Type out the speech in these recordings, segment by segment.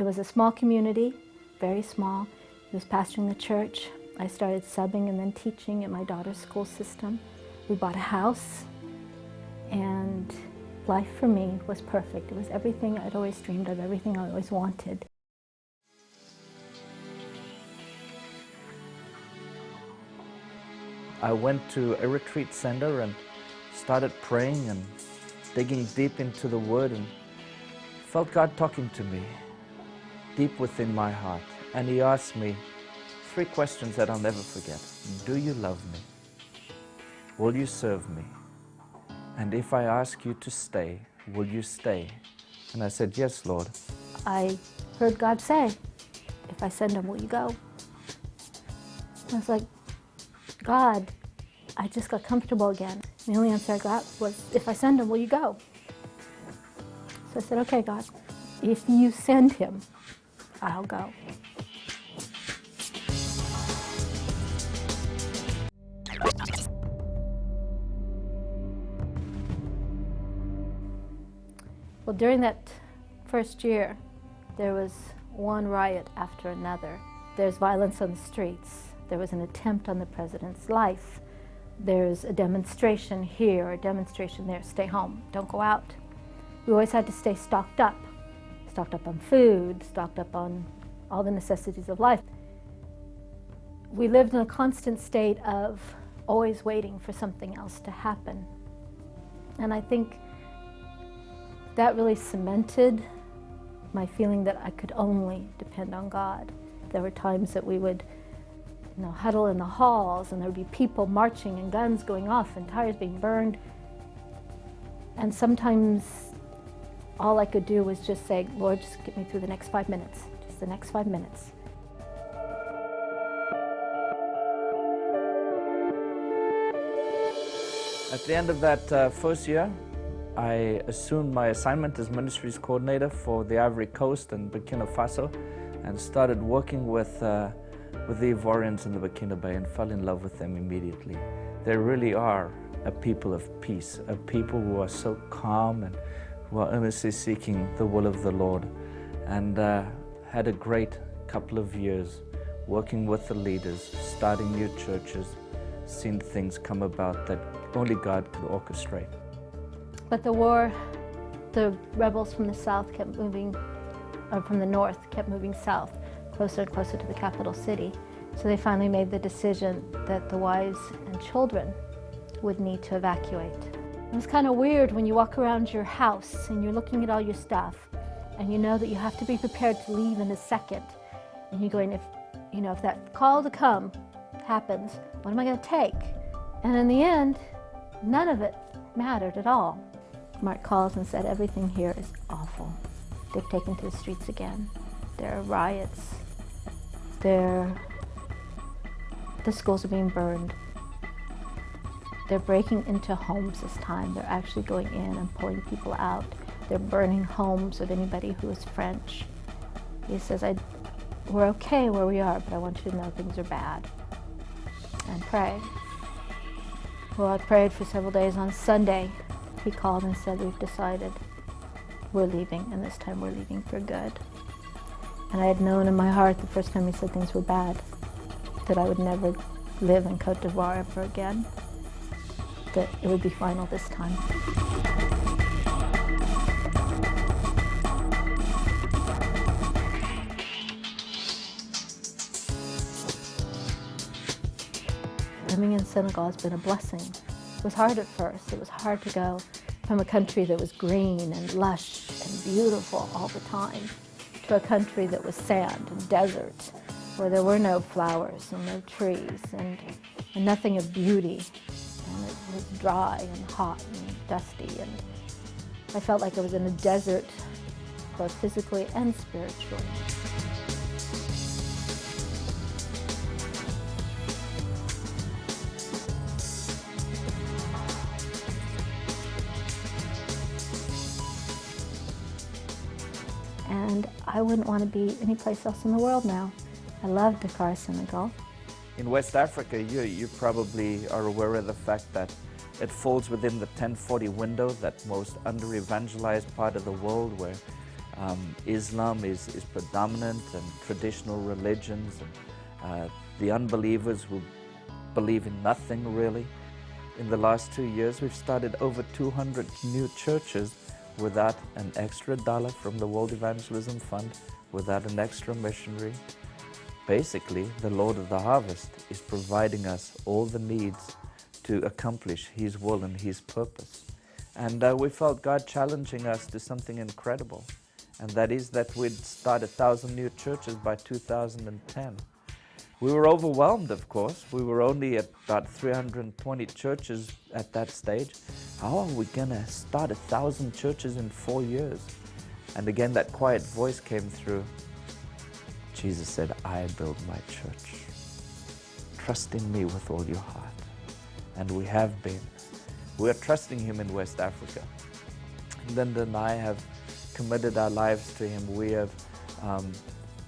It was a small community, very small. He was pastoring the church. I started subbing and then teaching at my daughter's school system. We bought a house, and life for me was perfect. It was everything I'd always dreamed of, everything I always wanted. I went to a retreat center and started praying and digging deep into the Word, and felt God talking to me deep within my heart. And He asked me 3 questions that I'll never forget. Do you love me? Will you serve me? And if I ask you to stay, will you stay? And I said, yes, Lord. I heard God say, if I send him, will you go? I was like, God, I just got comfortable again. The only answer I got was, if I send him, will you go? So I said, okay, God, if you send him, I'll go. Well, during that first year, there was one riot after another. There's violence on the streets. There was an attempt on the president's life. There's a demonstration here, a demonstration there. Stay home, don't go out. We always had to stay stocked up on food, stocked up on all the necessities of life. We lived in a constant state of always waiting for something else to happen. And I think that really cemented my feeling that I could only depend on God. There were times that we would huddle in the halls, and there would be people marching and guns going off and tires being burned. And sometimes all I could do was just say, Lord, just get me through the next 5 minutes, just the next 5 minutes. At the end of that first year, I assumed my assignment as ministries coordinator for the Ivory Coast and Burkina Faso, and started working with the Ivorians in the Burkina Bay, and fell in love with them immediately. They really are a people of peace, a people who are so calm and who are earnestly seeking the will of the Lord. And had a great couple of years working with the leaders, starting new churches, seeing things come about that only God could orchestrate. But the war, the rebels from the south kept moving, or from the north kept moving south, closer and closer to the capital city. So they finally made the decision that the wives and children would need to evacuate. It was kind of weird when you walk around your house and you're looking at all your stuff, and you know that you have to be prepared to leave in a second. And you're going, if that call to come happens, what am I going to take? And in the end, none of it mattered at all. Mark calls and said, everything here is awful. They've taken to the streets again. There are riots. The schools are being burned. They're breaking into homes this time. They're actually going in and pulling people out. They're burning homes of anybody who is French. He says, we're okay where we are, but I want you to know things are bad. And pray. Well, I prayed for several days. On Sunday, he called and said, we've decided we're leaving, and this time we're leaving for good. And I had known in my heart the first time he said things were bad, that I would never live in Côte d'Ivoire ever again, that it would be final this time. Living in Senegal has been a blessing. It was hard at first. It was hard to go from a country that was green and lush and beautiful all the time to a country that was sand and desert, where there were no flowers and no trees and nothing of beauty. And it was dry and hot and dusty, and I felt like I was in a desert, both physically and spiritually. And I wouldn't want to be anyplace else in the world now. I love Dakar, Senegal. In West Africa, you probably are aware of the fact that it falls within the 1040 window, that most under-evangelized part of the world where Islam is predominant, and traditional religions, and the unbelievers will believe in nothing really. In the last 2 years, we've started over 200 new churches without an extra dollar from the World Evangelism Fund, without an extra missionary. Basically, the Lord of the Harvest is providing us all the needs to accomplish His will and His purpose. And we felt God challenging us to something incredible, and that is that we'd start 1,000 new churches by 2010. We were overwhelmed, of course. We were only at about 320 churches at that stage. How are we going to start 1,000 churches in 4 years? And again, that quiet voice came through. Jesus said, I build my church. Trust in me with all your heart. And we have been. We are trusting Him in West Africa. Linda and I have committed our lives to Him. We have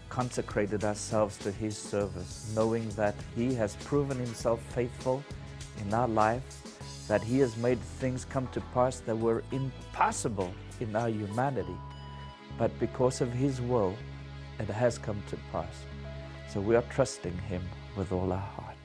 consecrated ourselves to His service, knowing that He has proven Himself faithful in our life, that He has made things come to pass that were impossible in our humanity. But because of His will, it has come to pass. So we are trusting Him with all our heart.